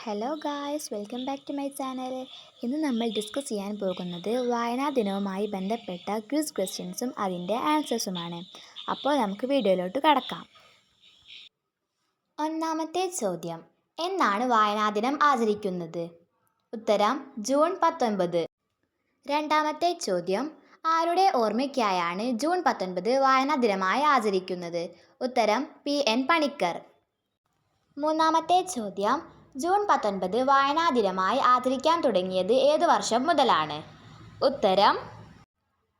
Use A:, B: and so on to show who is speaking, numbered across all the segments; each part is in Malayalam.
A: Hello guys, welcome back to my channel. ഇന്ന് നമ്മൾ ഡിസ്കസ് ചെയ്യാൻ പോകുന്നത് വായനാ ദിനവുമായി ബന്ധപ്പെട്ട ക്വിസ് ക്വസ്റ്റ്യൻസും അതിൻ്റെ ആൻസേഴ്സുമാണ്. അപ്പോൾ നമുക്ക് വീഡിയോയിലോട്ട് കടക്കാം. ഒന്നാമത്തെ ചോദ്യം, എന്നാണ് വായനാ ദിനം ആചരിക്കുന്നത്? ഉത്തരം ജൂൺ 19. രണ്ടാമത്തെ ചോദ്യം, ആരുടെ ഓർമ്മയ്ക്കായാണ് ജൂൺ 19 വായനാ ദിനമായി ആചരിക്കുന്നത്? ഉത്തരം PN പണിക്കർ. മൂന്നാമത്തെ ചോദ്യം, ജൂൺ 19 വായനാ ദിനമായി ആചരിക്കാൻ തുടങ്ങിയത് ഏതു വർഷം മുതലാണ്? ഉത്തരം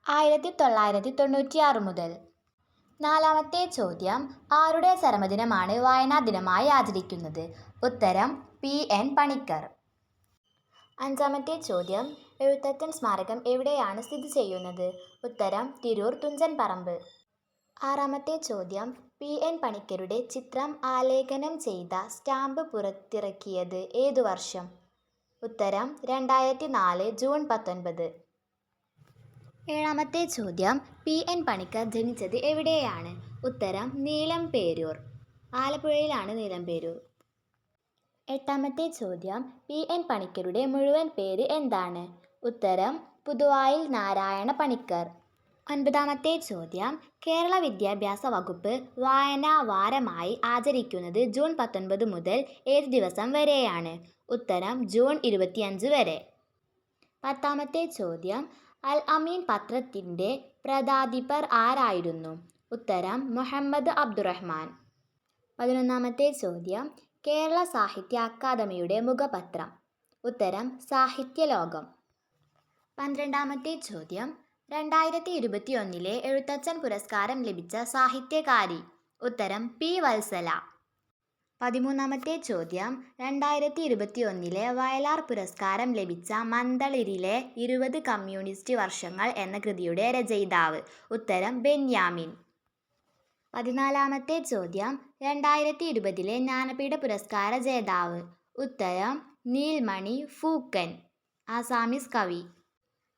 A: 1996 മുതൽ. നാലാമത്തെ ചോദ്യം, ആരുടെ ചരമദിനമാണ് വായനാ ദിനമായി ആചരിക്കുന്നത്? ഉത്തരം PN പണിക്കർ. അഞ്ചാമത്തെ ചോദ്യം, എഴുത്തച്ഛൻ സ്മാരകം എവിടെയാണ് സ്ഥിതി ചെയ്യുന്നത്? ഉത്തരം തിരൂർ തുഞ്ചൻ പറമ്പ്. ആറാമത്തെ ചോദ്യം, PN പണിക്കരുടെ ചിത്രം ആലേഖനം ചെയ്ത സ്റ്റാമ്പ് പുറത്തിറക്കിയത് ഏതു വർഷം? ഉത്തരം 2004 ജൂൺ 19. ഏഴാമത്തെ ചോദ്യം, PN പണിക്കർ ജനിച്ചത് എവിടെയാണ്? ഉത്തരം നീലംപേരൂർ. ആലപ്പുഴയിലാണ് നീലംപേരൂർ. എട്ടാമത്തെ ചോദ്യം, PN പണിക്കരുടെ മുഴുവൻ പേര് എന്താണ്? ഉത്തരം പുതുവായിൽ നാരായണ പണിക്കർ. ഒൻപതാമത്തെ ചോദ്യം, കേരള വിദ്യാഭ്യാസ വകുപ്പ് വായനാ വാരമായി ആചരിക്കുന്നത് ജൂൺ 19 മുതൽ ഏത് ദിവസം വരെയാണ്? ഉത്തരം ജൂൺ 25 വരെ. പത്താമത്തെ ചോദ്യം, അൽ അമീൻ പത്രത്തിൻ്റെ പ്രതാധിപർ ആരായിരുന്നു? ഉത്തരം മുഹമ്മദ് അബ്ദുറഹ്മാൻ. 11ാമത്തെ ചോദ്യം, കേരള സാഹിത്യ അക്കാദമിയുടെ മുഖപത്രം? ഉത്തരം സാഹിത്യലോകം. 12ാമത്തെ ചോദ്യം, 2021 എഴുത്തച്ഛൻ പുരസ്കാരം ലഭിച്ച സാഹിത്യകാരി? ഉത്തരം P. വത്സല. 13ാമത്തെ ചോദ്യം, 2021 വയലാർ പുരസ്കാരം ലഭിച്ച മന്തളിരിലെ 20 കമ്മ്യൂണിസ്റ്റ് വർഷങ്ങൾ എന്ന കൃതിയുടെ രചയിതാവ്? ഉത്തരം ബെന്യാമിൻ. 14ാമത്തെ ചോദ്യം, 2020 ജ്ഞാനപീഠ പുരസ്കാര ജേതാവ്? ഉത്തരം നീൽമണി ഫൂക്കൻ, ആസാമീസ് കവി.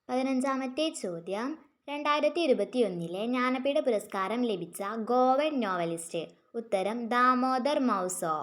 A: 15ാമത്തെ ചോദ്യം, 2021 ജ്ഞാനപീഠ പുരസ്കാരം ലഭിച്ച ഗോവൻ നോവലിസ്റ്റ്? ഉത്തരം ദാമോദർ മൗസോ.